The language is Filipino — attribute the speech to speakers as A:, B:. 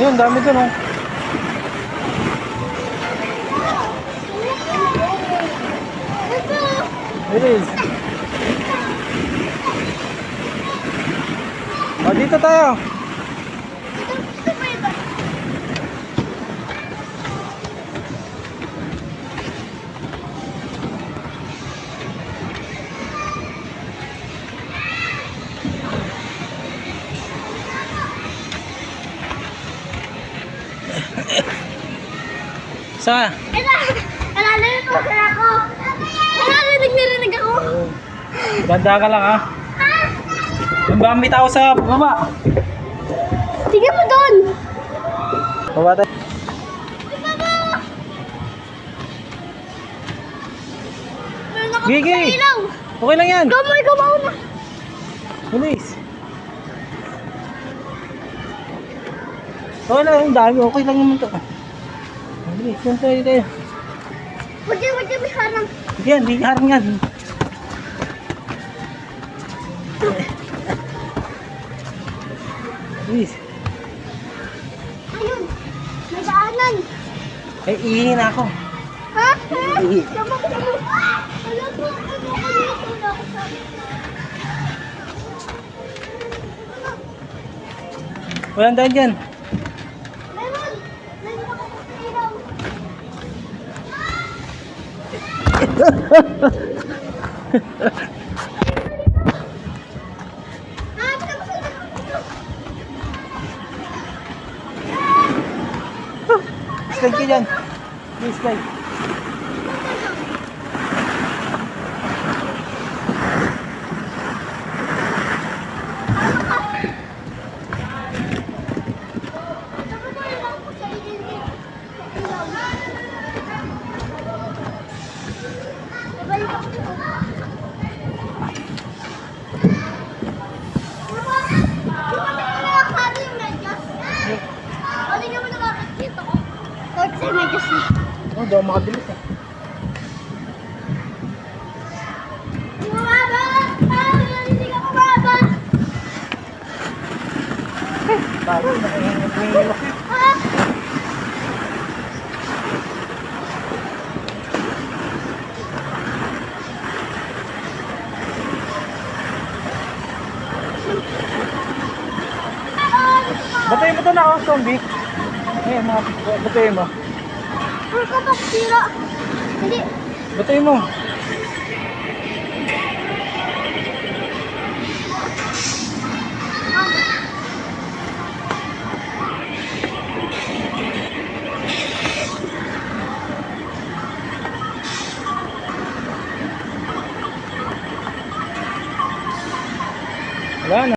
A: Ayun, dami dun oh. Bilis. O, dito tayo. Saan?
B: Nalalaman po sila ako. Narinig ako.
A: Ganda ka lang ha. Yung bambi tao sa baba.
B: Tingnan mo doon.
A: Baba tayo.
B: Meron ako
A: Gigi!
B: sa ilaw.
A: Okay lang yan.
B: Ikaw mauna.
A: Bilis. Okay lang, ang dami. Okay lang naman to. Bilis, yan tayo.
B: Huwag yung may harang.
A: Yan, di harang yan. Bilis.
B: Ayun. May daanan.
A: Ay, ihihin ako.
B: Ha?
A: Ihi.
B: Sama ko. Wala po. Ano ko dito na ako sa...
A: Walang daan dyan.
B: Meron. Meron ako sa ilaw.
A: Slide ka dyan. Please, slide. Oh, daw makabilis eh. Bago, nahihilok eh. Batayin mo ito na ako, zombie. Eh, batayin mo.
B: Puro ka bang sira? Hindi.
A: Batayin mo. Wala na.